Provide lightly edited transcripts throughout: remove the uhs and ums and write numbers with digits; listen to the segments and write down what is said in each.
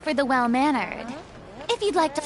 For the well-mannered. If you'd like to...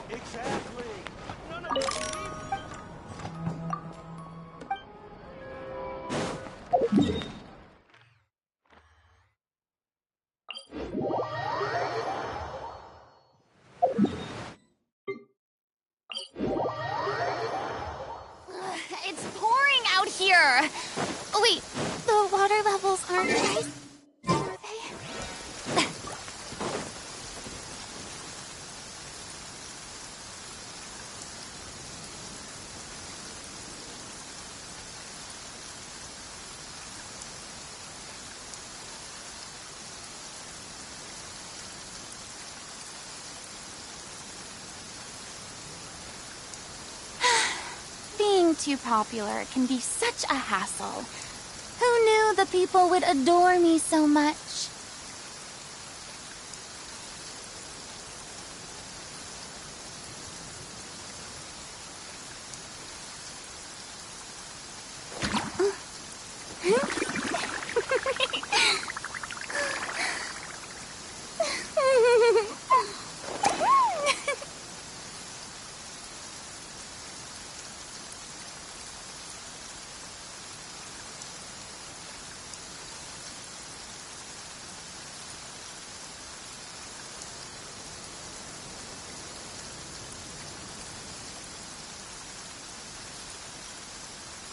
Exactly. No, no. It's pouring out here! Oh, wait, the water levels aren't rising, are they? Being too popular can be such a hassle. Who knew the people would adore me so much?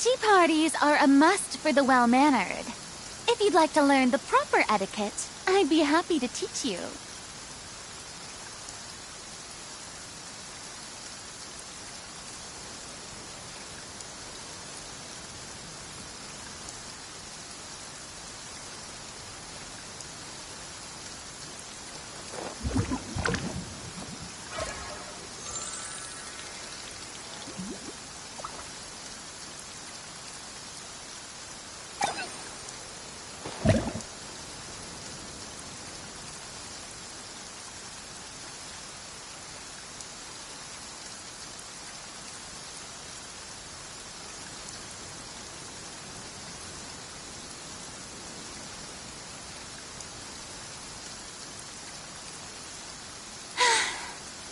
Tea parties are a must for the well-mannered. If you'd like to learn the proper etiquette, I'd be happy to teach you.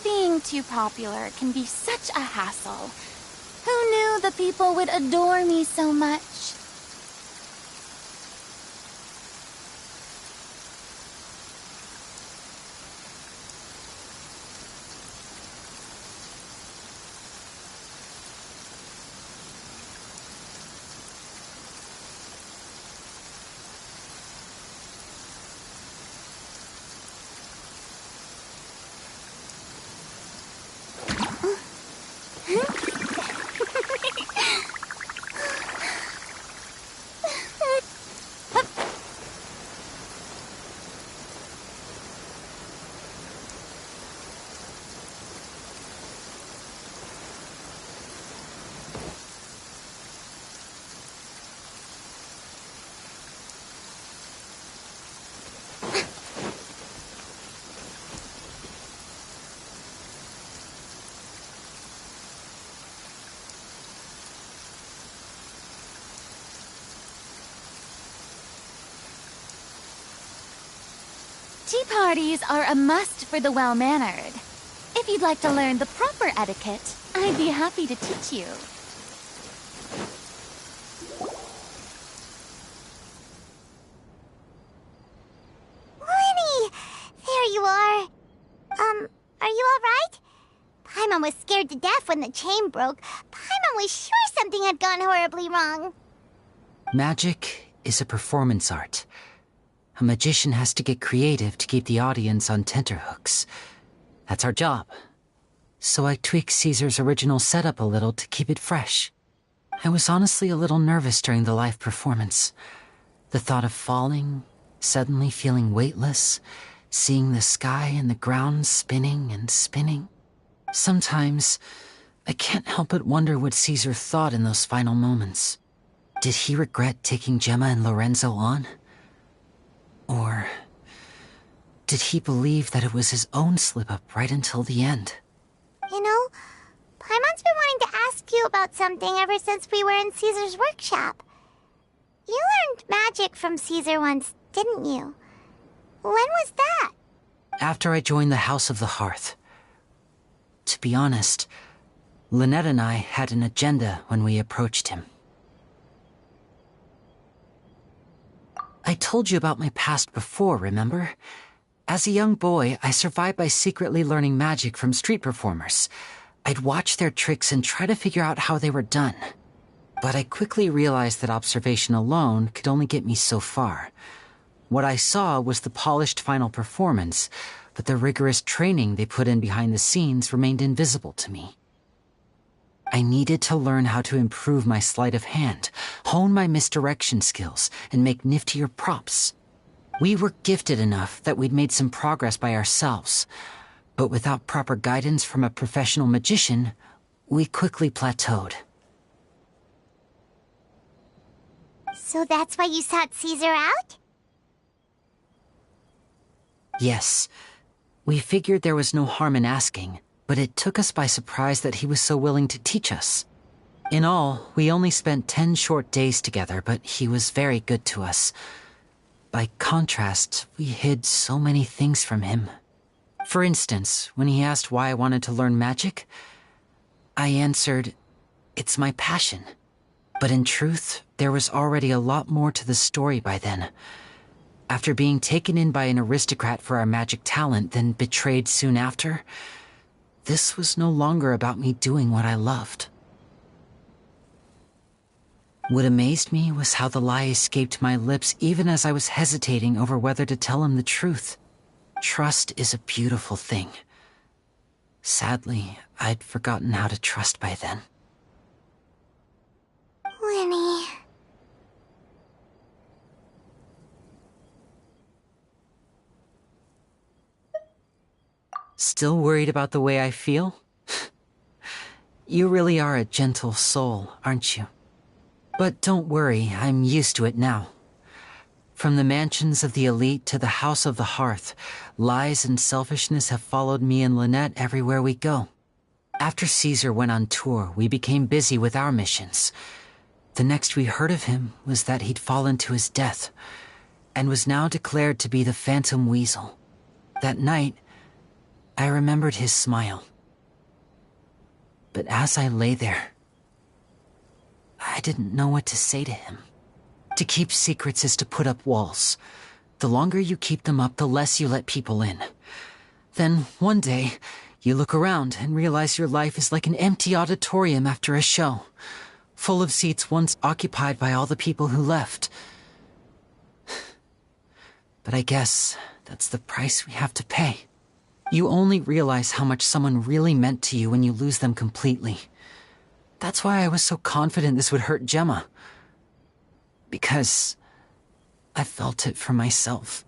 Being too popular can be such a hassle. Who knew the people would adore me so much? Tea parties are a must for the well-mannered. If you'd like to learn the proper etiquette, I'd be happy to teach you. Winnie! There you are. Are you alright? Paimon was scared to death when the chain broke. Paimon was sure something had gone horribly wrong. Magic is a performance art. A magician has to get creative to keep the audience on tenterhooks. That's our job. So I tweaked Caesar's original setup a little to keep it fresh. I was honestly a little nervous during the live performance. The thought of falling, suddenly feeling weightless, seeing the sky and the ground spinning and spinning. Sometimes, I can't help but wonder what Caesar thought in those final moments. Did he regret taking Gemma and Lorenzo on? Or did he believe that it was his own slip-up right until the end? You know, Paimon's been wanting to ask you about something ever since we were in Caesar's workshop. You learned magic from Caesar once, didn't you? When was that? After I joined the House of the Hearth. To be honest, Lynette and I had an agenda when we approached him. I told you about my past before, remember? As a young boy, I survived by secretly learning magic from street performers. I'd watch their tricks and try to figure out how they were done. But I quickly realized that observation alone could only get me so far. What I saw was the polished final performance, but the rigorous training they put in behind the scenes remained invisible to me. I needed to learn how to improve my sleight of hand, hone my misdirection skills, and make niftier props. We were gifted enough that we'd made some progress by ourselves, but without proper guidance from a professional magician, we quickly plateaued. So that's why you sought Caesar out? Yes. We figured there was no harm in asking, but it took us by surprise that he was so willing to teach us. In all, we only spent 10 short days together, but he was very good to us. By contrast, we hid so many things from him. For instance, when he asked why I wanted to learn magic, I answered, "It's my passion." But in truth, there was already a lot more to the story by then. After being taken in by an aristocrat for our magic talent, then betrayed soon after, this was no longer about me doing what I loved. What amazed me was how the lie escaped my lips even as I was hesitating over whether to tell him the truth. Trust is a beautiful thing. Sadly, I'd forgotten how to trust by then. Winnie. Still worried about the way I feel? You really are a gentle soul, aren't you? But don't worry, I'm used to it now. From the mansions of the elite to the house of the hearth, lies and selfishness have followed me and Lynette everywhere we go. After Caesar went on tour, we became busy with our missions. The next we heard of him was that he'd fallen to his death, and was now declared to be the Phantom Weasel. That night, I remembered his smile. But as I lay there, I didn't know what to say to him. To keep secrets is to put up walls. The longer you keep them up, the less you let people in. Then, one day, you look around and realize your life is like an empty auditorium after a show, full of seats once occupied by all the people who left. But I guess that's the price we have to pay. You only realize how much someone really meant to you when you lose them completely. That's why I was so confident this would hurt Gemma. Because I felt it for myself.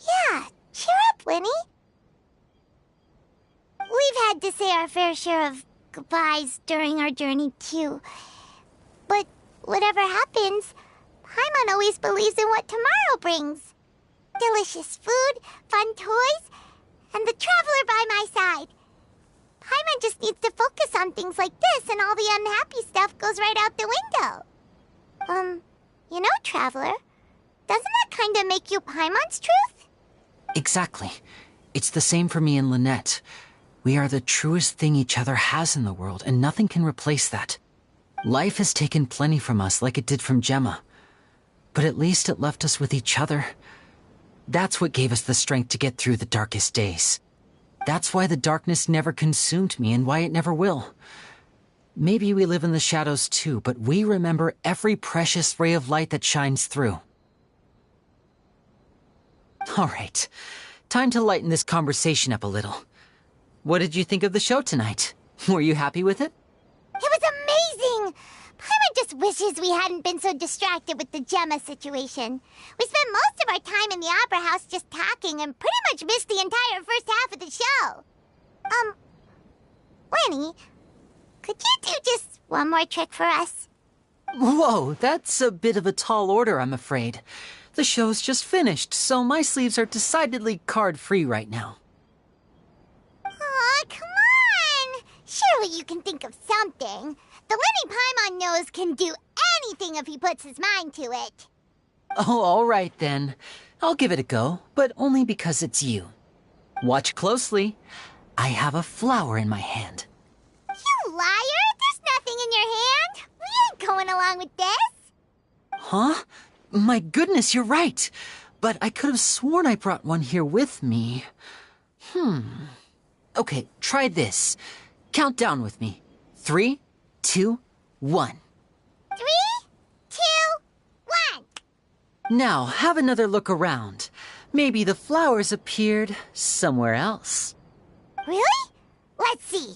Yeah, cheer up, Winnie. We've had to say our fair share of goodbyes during our journey, too. But whatever happens, Paimon always believes in what tomorrow brings. Delicious food, fun toys, and the traveler by my side. Paimon just needs to focus on things like this, and all the unhappy stuff goes right out the window. You know, Traveler, doesn't that kind of make you Paimon's truth? Exactly. It's the same for me and Lynette. We are the truest thing each other has in the world, and nothing can replace that. Life has taken plenty from us, like it did from Gemma. But at least it left us with each other. That's what gave us the strength to get through the darkest days. That's why the darkness never consumed me, and why it never will. Maybe we live in the shadows too, but we remember every precious ray of light that shines through. All right, time to lighten this conversation up a little. What did you think of the show tonight? Were you happy with it? It was amazing! Paimon just wishes we hadn't been so distracted with the Gemma situation. We spent most of our time in the Opera House just talking and pretty much missed the entire first half of the show. Winnie, could you do just one more trick for us? Whoa, that's a bit of a tall order, I'm afraid. The show's just finished, so my sleeves are decidedly card-free right now. Aw, come on! Surely you can think of something. The Winnie Paimon knows can do anything if he puts his mind to it. Oh, all right then. I'll give it a go, but only because it's you. Watch closely. I have a flower in my hand. You liar! There's nothing in your hand! We ain't going along with this! Huh? My goodness, you're right. But I could have sworn I brought one here with me. Okay, try this. Count down with me. 3, 2, 1. 3, 2, 1! Now, have another look around. Maybe the flowers appeared somewhere else. Really? Let's see.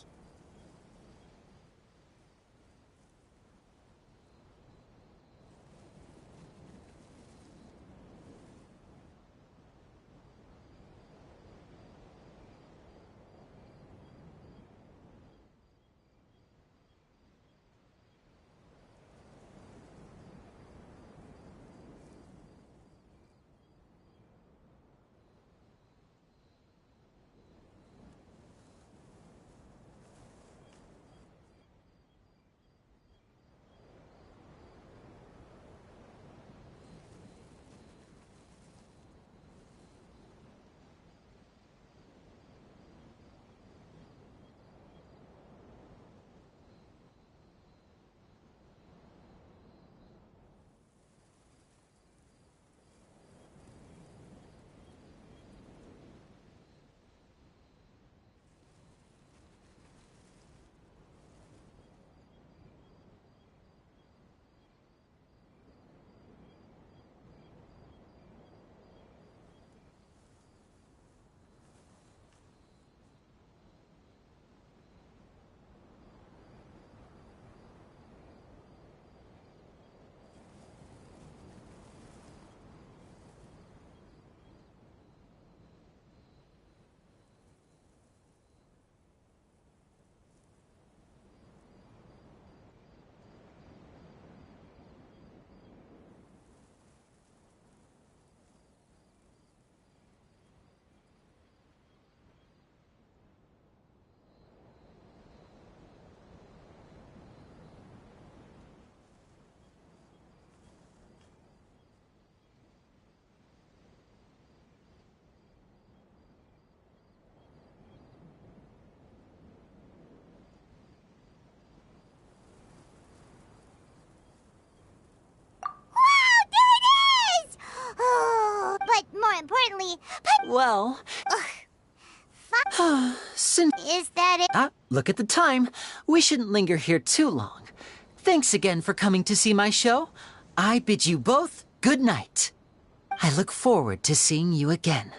Importantly, Well, since... is that it? Ah, look at the time. We shouldn't linger here too long. Thanks again for coming to see my show. I bid you both good night. I look forward to seeing you again.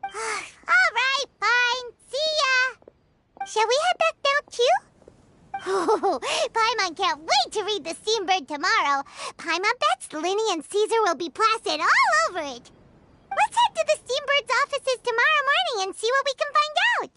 All right, fine. See ya. Shall we head back now, too? Oh, Paimon can't wait to read The Steambird tomorrow. Paimon bets Linny and Caesar will be plastered all over it. Let's head to the Steambird's offices tomorrow morning and see what we can find out.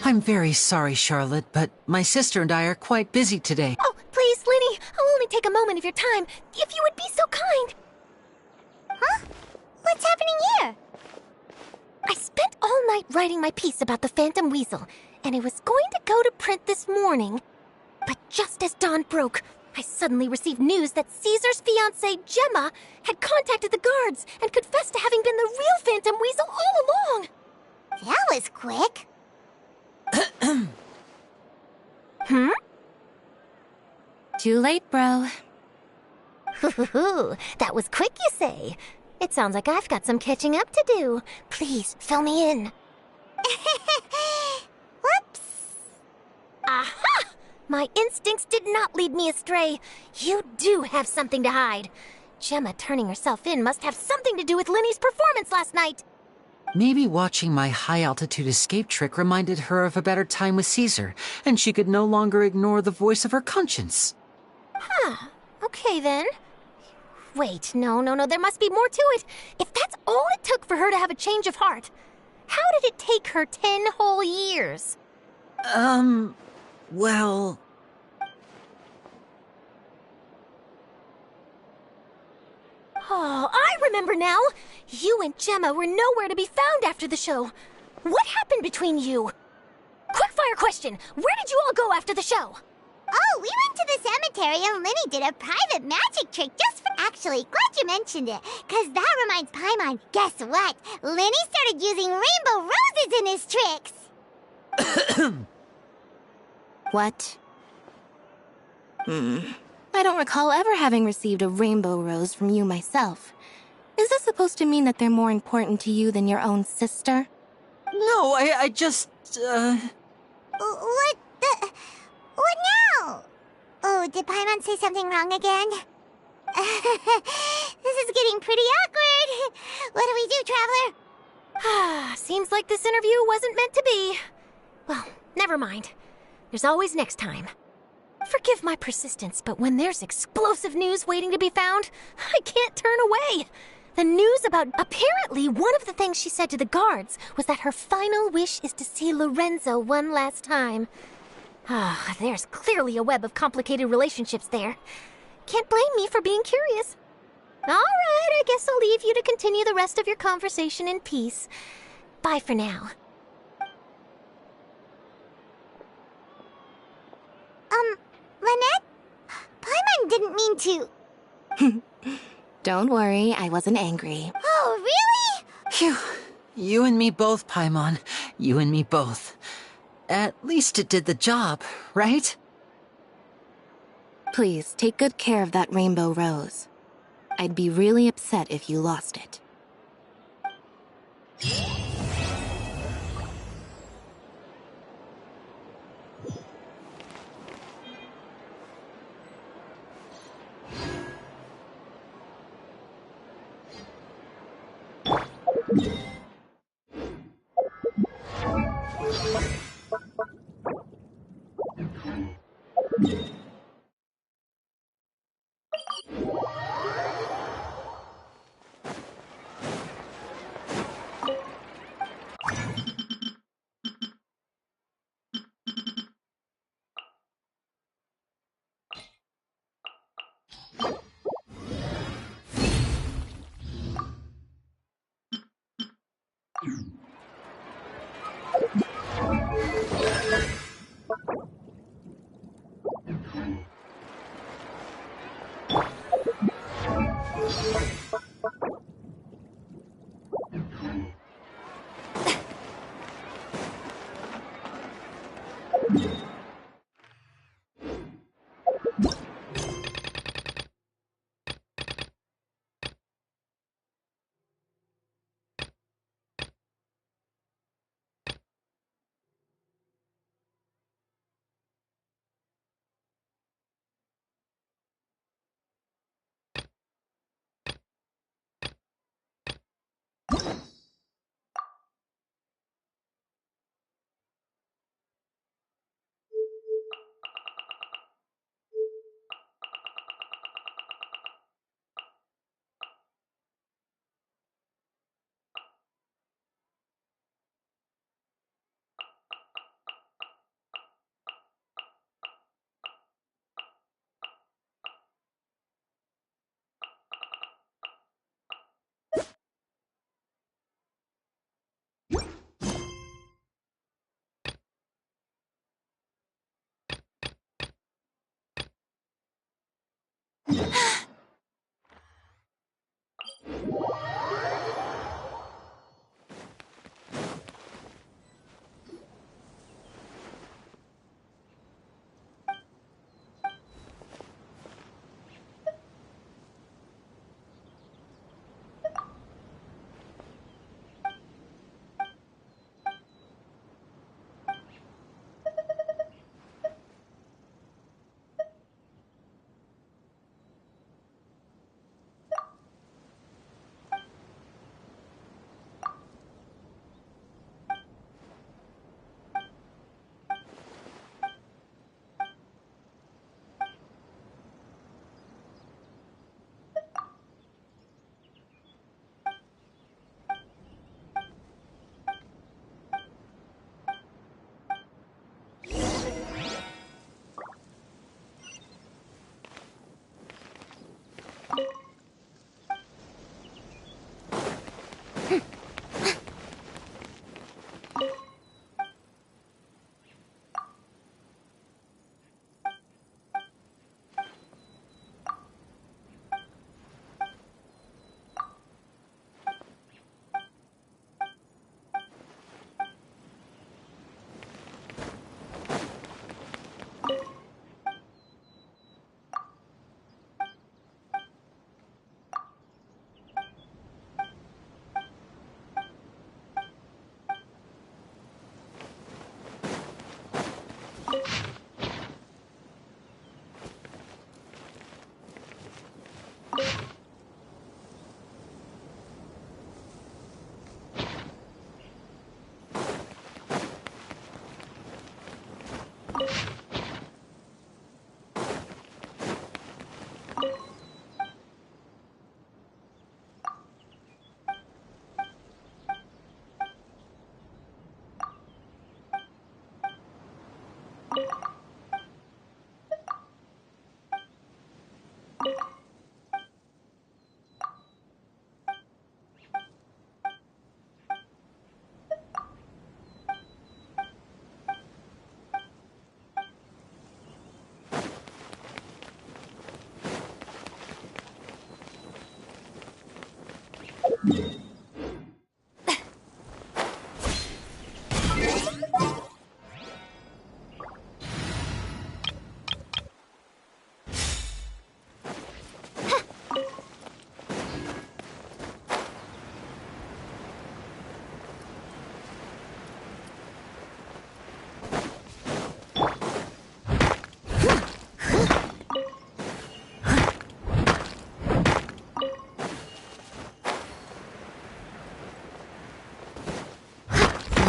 I'm very sorry, Charlotte, but my sister and I are quite busy today. Oh, please, Linny, I'll only take a moment of your time, if you would be so kind. Huh? What's happening here? I spent all night writing my piece about the Phantom Weasel, and it was going to go to print this morning. But just as dawn broke, I suddenly received news that Caesar's fiancée, Gemma, had contacted the guards and confessed to having been the real Phantom Weasel all along. That was quick. Hmm? Too late, bro. That was quick, you say? It sounds like I've got some catching up to do. Please, fill me in. Whoops. Aha! My instincts did not lead me astray. You do have something to hide. Gemma turning herself in must have something to do with Linny's performance last night. Maybe watching my high-altitude escape trick reminded her of a better time with Caesar, and she could no longer ignore the voice of her conscience. Huh. Okay, then. Wait, no, there must be more to it. If that's all it took for her to have a change of heart, how did it take her 10 whole years? Well... Oh, I remember now! You and Gemma were nowhere to be found after the show. What happened between you? Quickfire question! Where did you all go after the show? Oh, we went to the cemetery and Linny did a private magic trick just for... Actually, glad you mentioned it, because that reminds Paimon. Guess what? Linny started using rainbow roses in his tricks. What? I don't recall ever having received a rainbow rose from you myself. Is this supposed to mean that they're more important to you than your own sister? No, I just, What the... What now? Oh, did Paimon say something wrong again? This is getting pretty awkward. What do we do, Traveler? Seems like this interview wasn't meant to be. Well, never mind. There's always next time. Forgive my persistence, but when there's explosive news waiting to be found, I can't turn away. The news about apparently one of the things she said to the guards was that her final wish is to see Lorenzo one last time. There's clearly a web of complicated relationships there. Can't blame me for being curious. All right, I guess I'll leave you to continue the rest of your conversation in peace. Bye for now. Lynette? Paimon didn't mean to... Don't worry, I wasn't angry. Oh, really? Phew. You and me both, Paimon. You and me both. At least it did the job, right? Please, take good care of that rainbow rose. I'd be really upset if you lost it.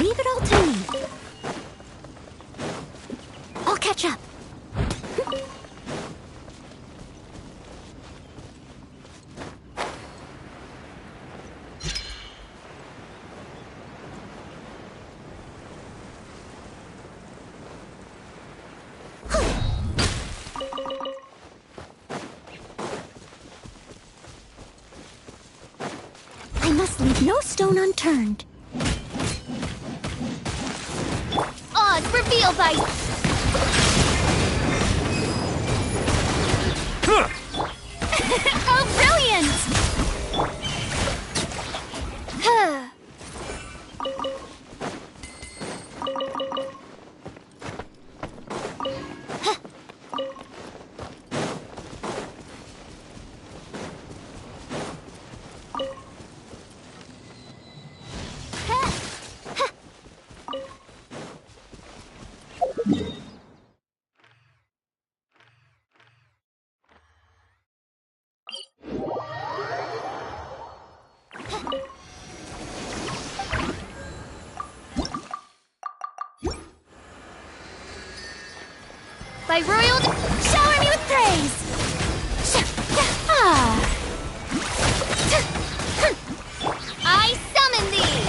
Leave it all to me. I'll catch up. I must leave no stone unturned. Oz, reveal thy... Oh, brilliant! By royal... Shower me with praise! I summon thee!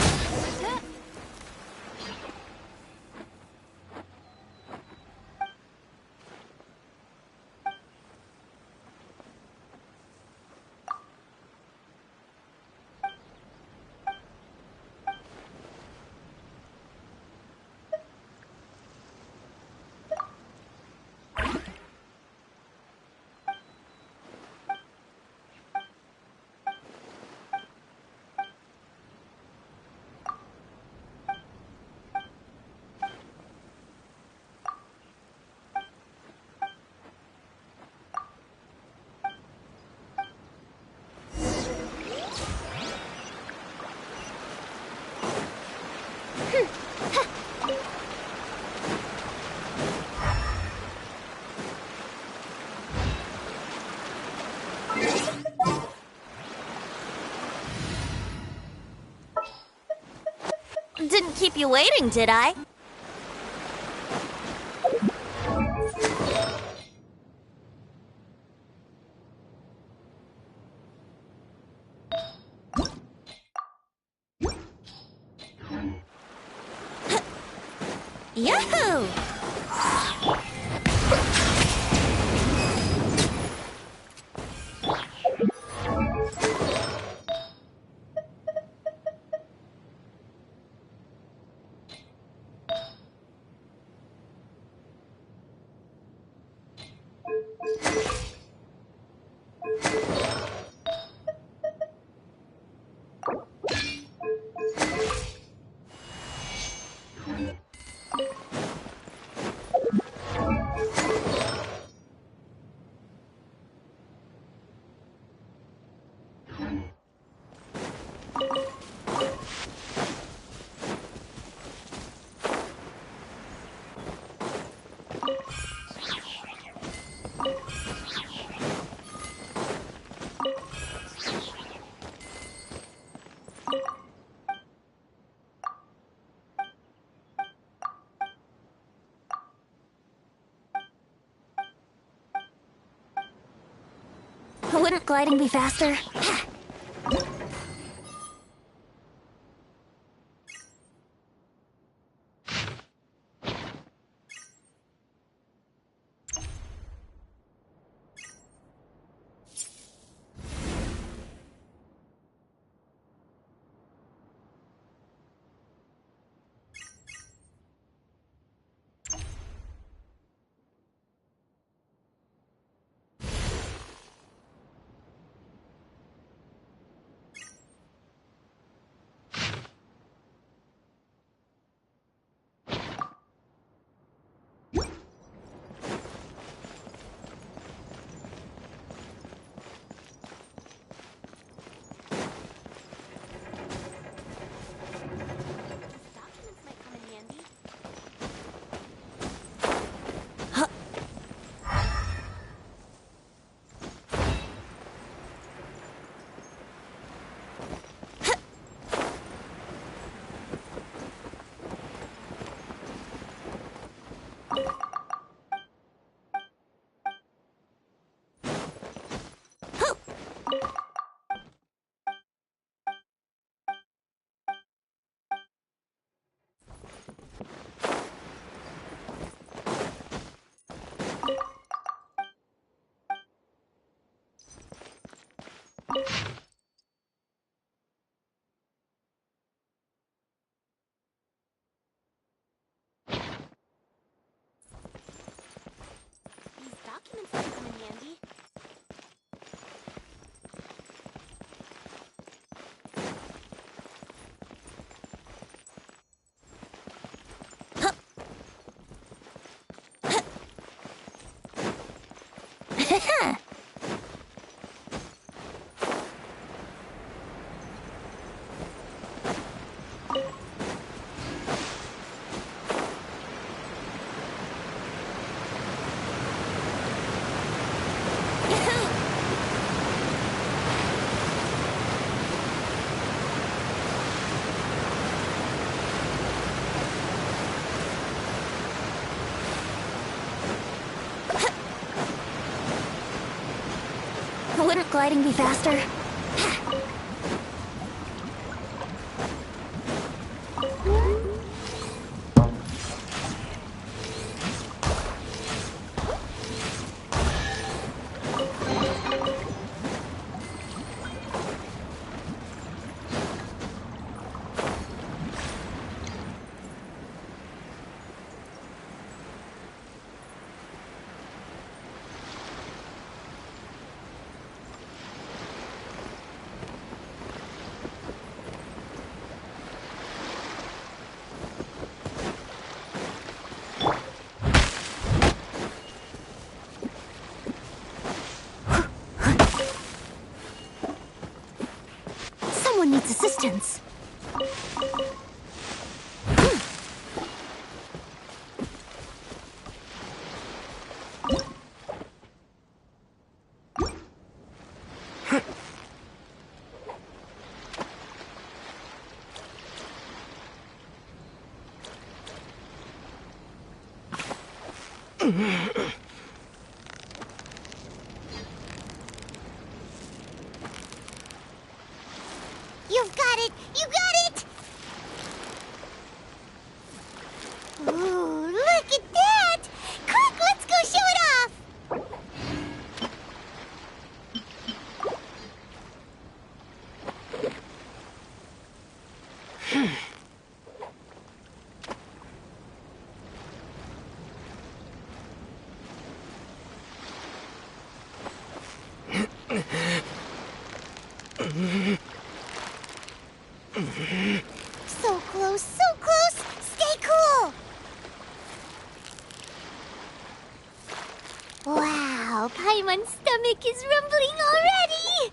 Didn't keep you waiting, did I? Yahoo! Wouldn't gliding be faster? Wouldn't gliding be faster? Someone needs assistance. You've got it! You got it! Ooh, look at that! Quick, let's go show it off! So close, so close! Stay cool! Wow, Paimon's stomach is rumbling already!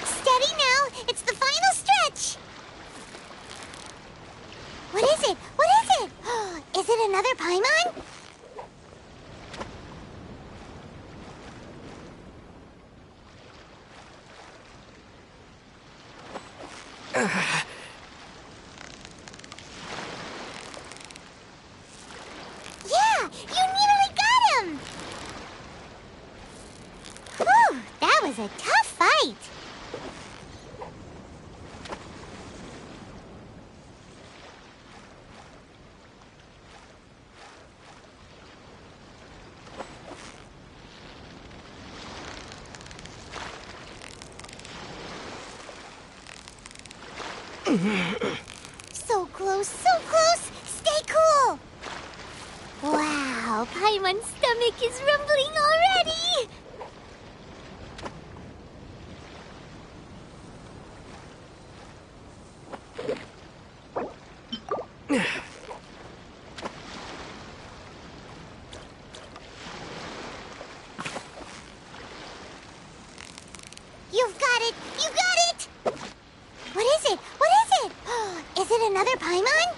Steady now! It's the final stretch! What is it? What is it? Is it another Paimon? Yeah! You nearly got him! Whew! That was a tough fight! So close, so close! Stay cool! Wow, Paimon's stomach is rumbling already! You've got it! You got it! What is it? What is it? Is it another Paimon?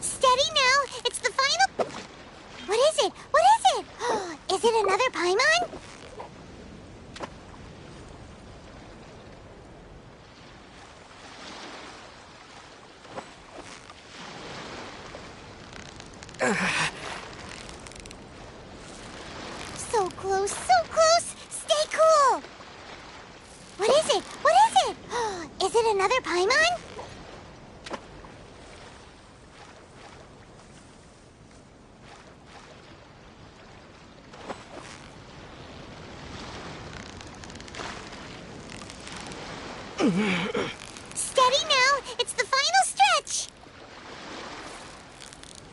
Steady now! It's the final... What is it? What is it? Is it another Paimon? So close, so close! Stay cool! What is it? What is it? Is it another Paimon? Steady now! It's the final stretch!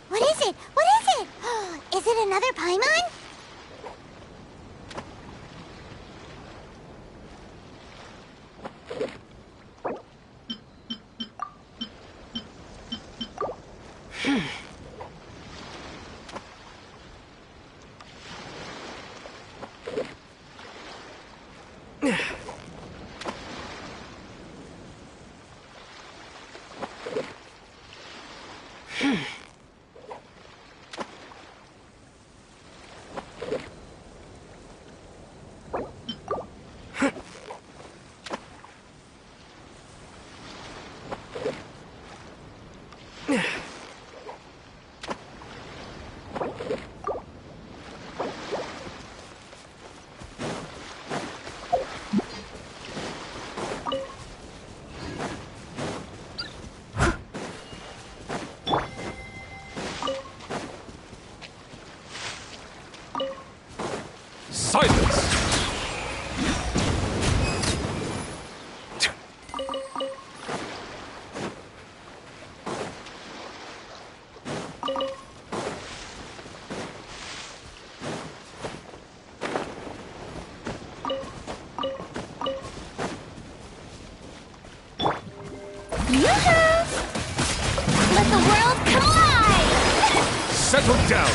What is it? What is it? Is it another Paimon? Silence! Yoo-hoo! Let the world collide! Settle down!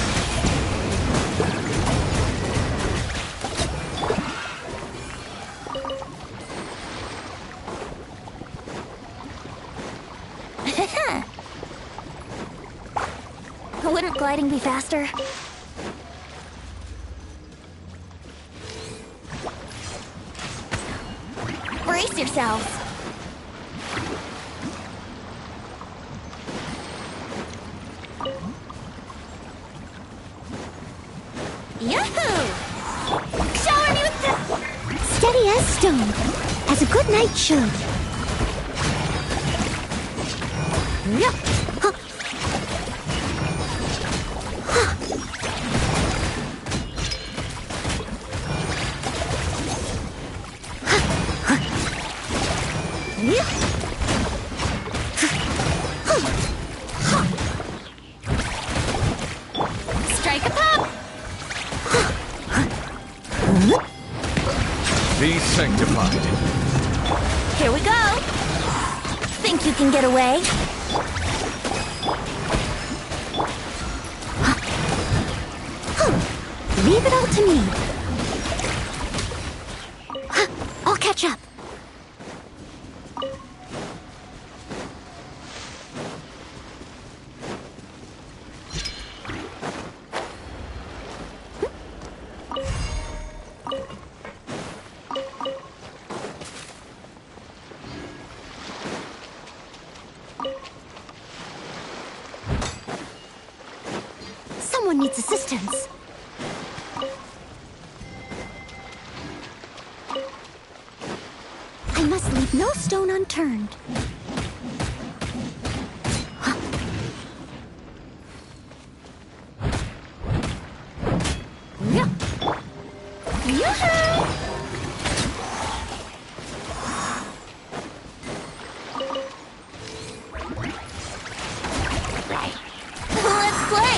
Wouldn't gliding be faster? Brace yourselves! Yahoo! Shower me with the... Steady as stone, as a good knight should. Yep. Huh. Strike a pop! Be sanctified. Here we go! Think you can get away? Leave it all to me. I'll catch up. Someone needs assistance. I must leave no stone unturned. Yoo-hoo! Let's play!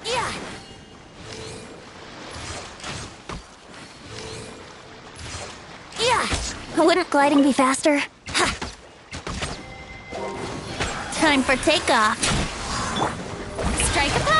Yeah! Yeah! Wouldn't gliding be faster? Ha. Time for takeoff. Strike a pose!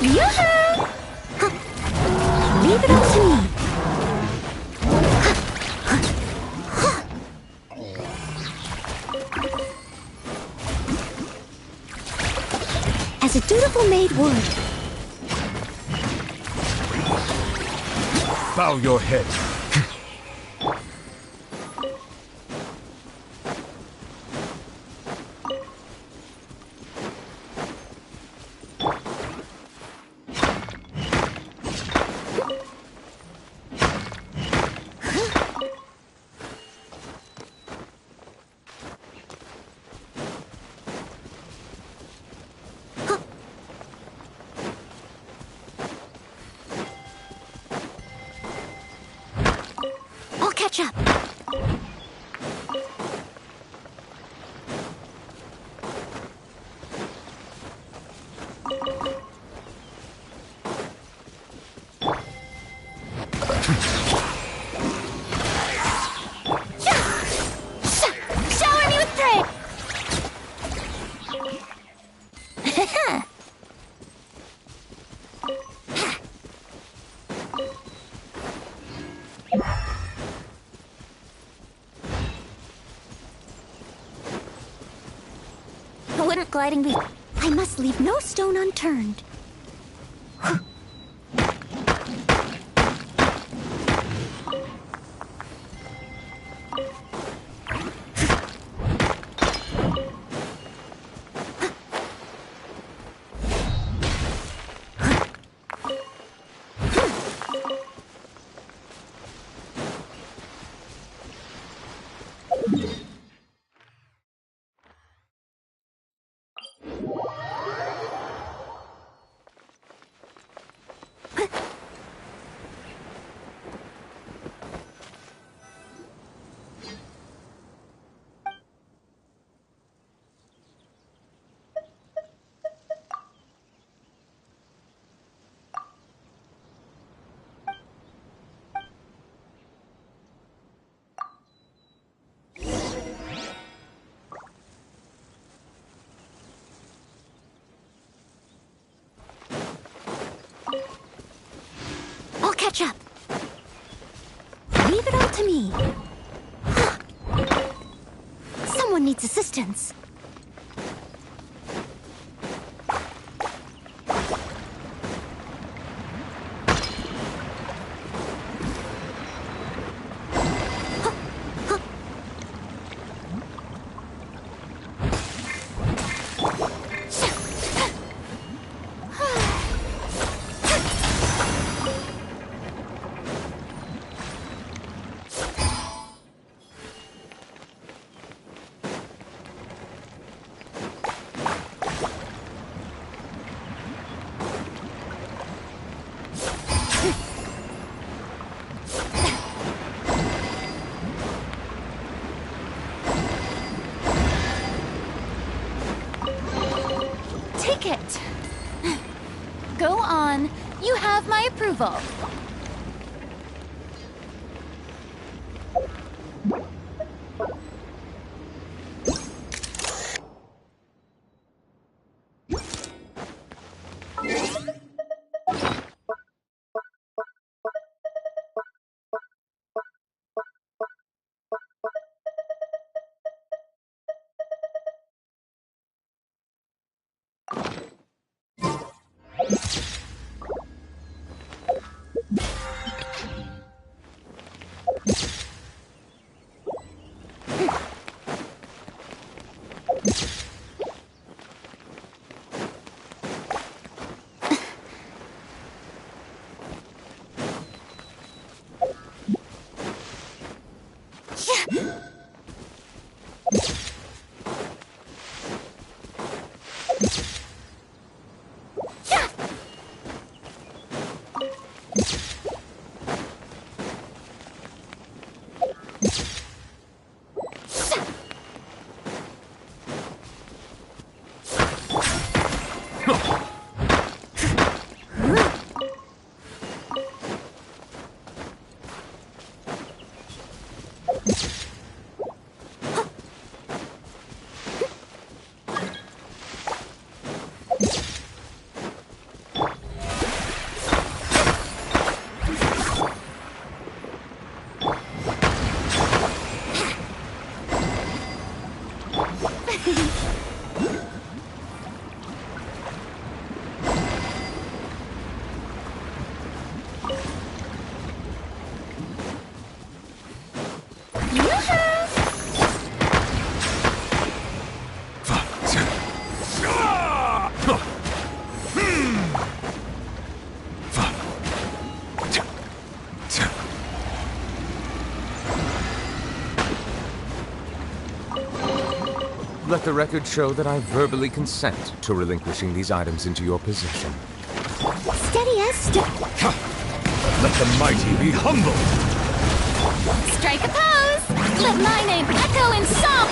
Yoo-hoo! Leave it all to me. As a dutiful maid would. Bow your head. I'll catch up. Shower me with praise! Wouldn't gliding be... I must leave no stone unturned. I'll catch up. Leave it all to me. Someone needs assistance. Take it. Go on. You have my approval. the record show that I verbally consent to relinquishing these items into your possession. Steady as Let the mighty be humbled! Strike a pose! Let my name echo in song!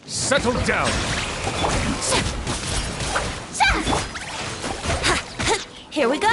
Settle down! Here we go!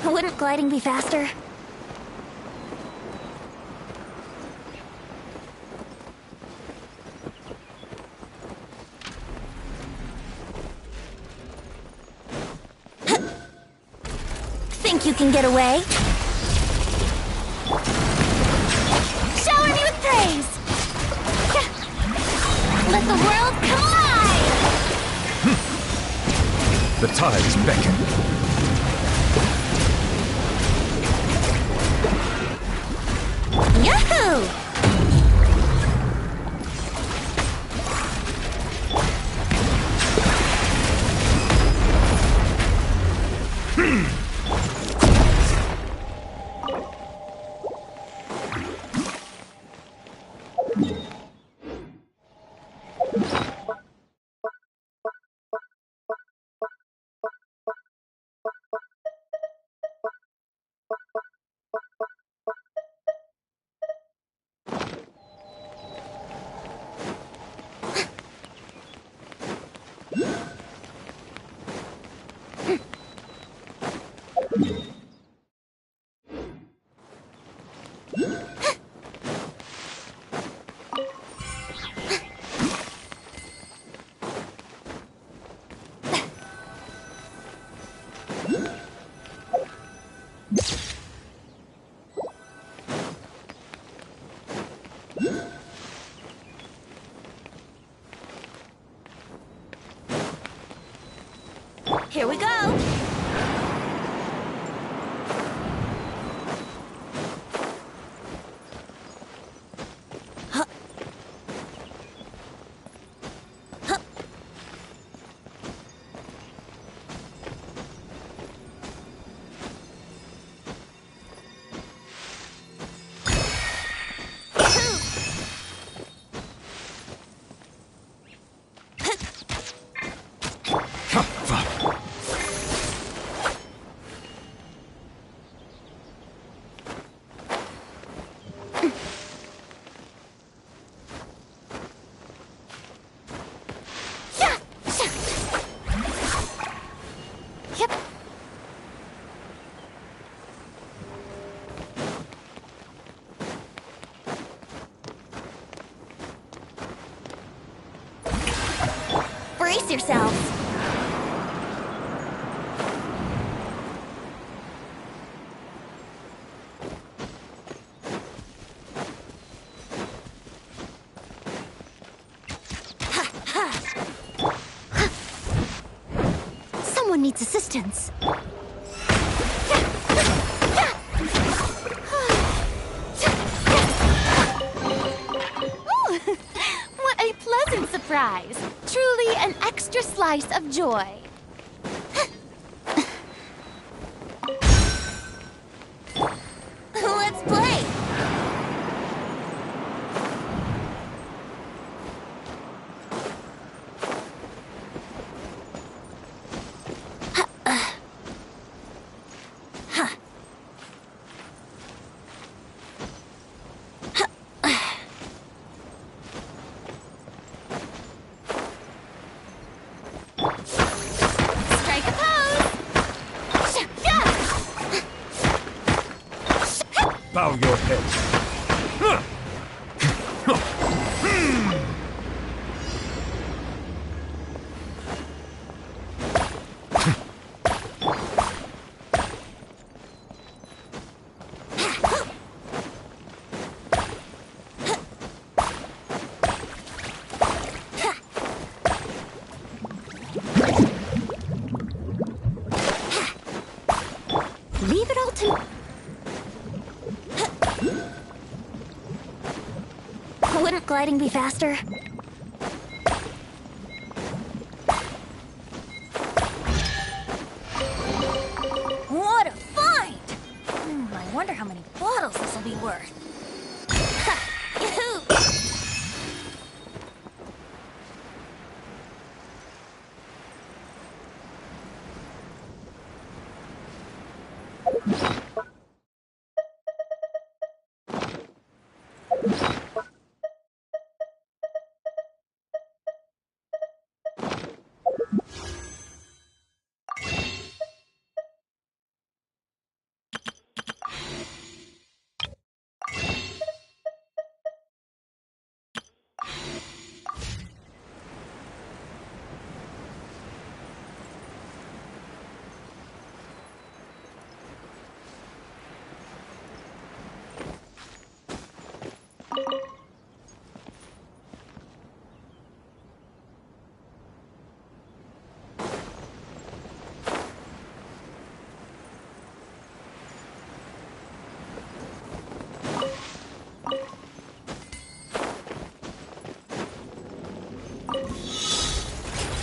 Wouldn't gliding be faster? Think you can get away? Shower me with praise! Let the world collide! The tides beckon. Yahoo! Here we go! Brace yourselves! Someone needs assistance. What a pleasant surprise. Truly an extra slice of joy. Let's play! Strike a pose. Bow your head. Leave it all to... Wouldn't gliding be faster? What a find! I wonder how many bottles this will be worth. Ha! Yahoo!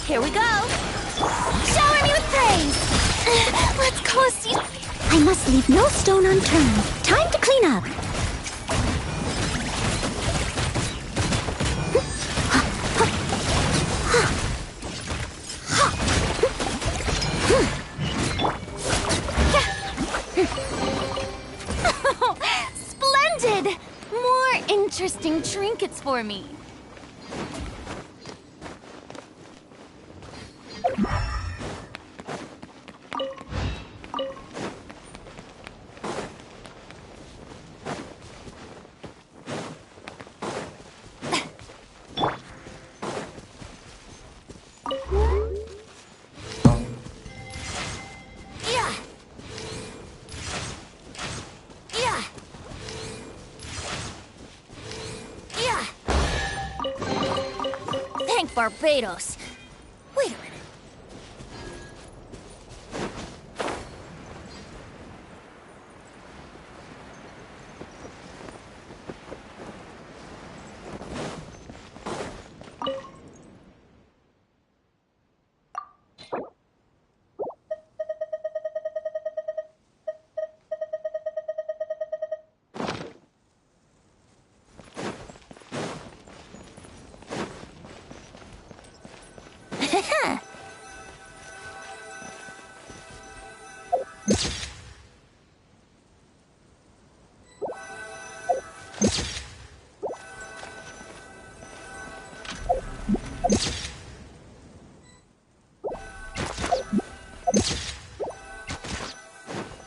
Here we go! Shower me with praise! Let's call a seat. I must leave no stone unturned. Time to clean up. Splendid! More interesting trinkets for me. Yeah! Yeah! Yeah! Thank Barbados. Wait a minute.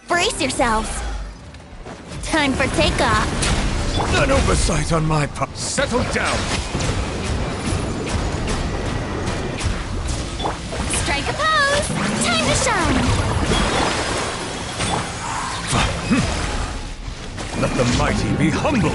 Brace yourselves. Time for takeoff. An oversight on my part. Settle down. mighty be humbled!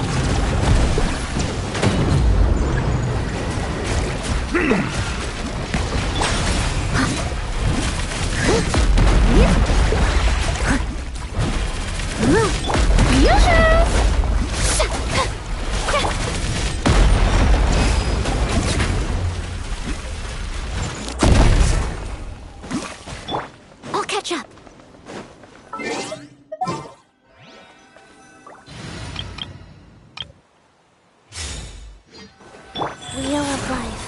I'll catch up. Wheel of life.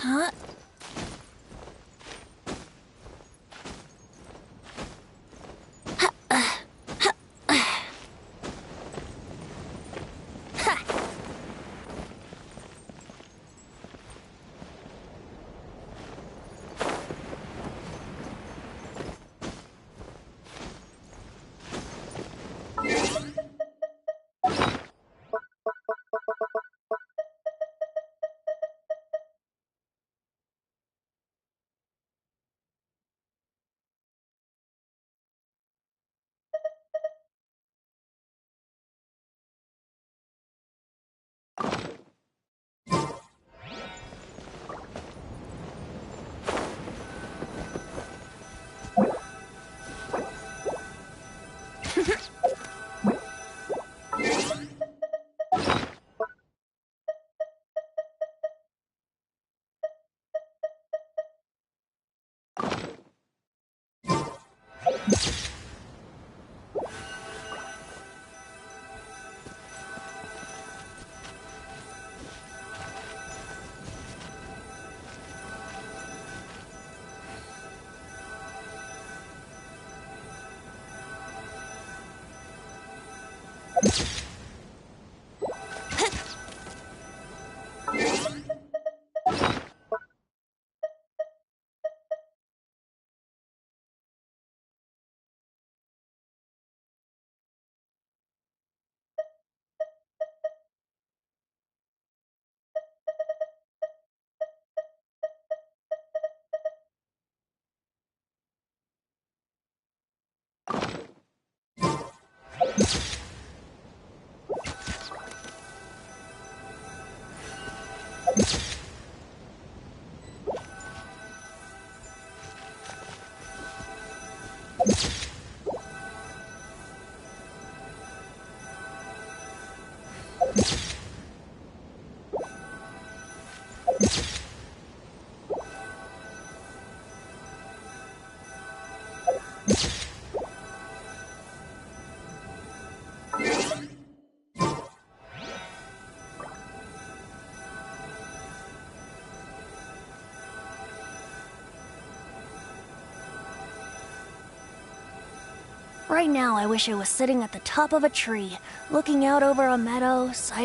Huh? Right now, I wish I was sitting at the top of a tree, looking out over a meadow, side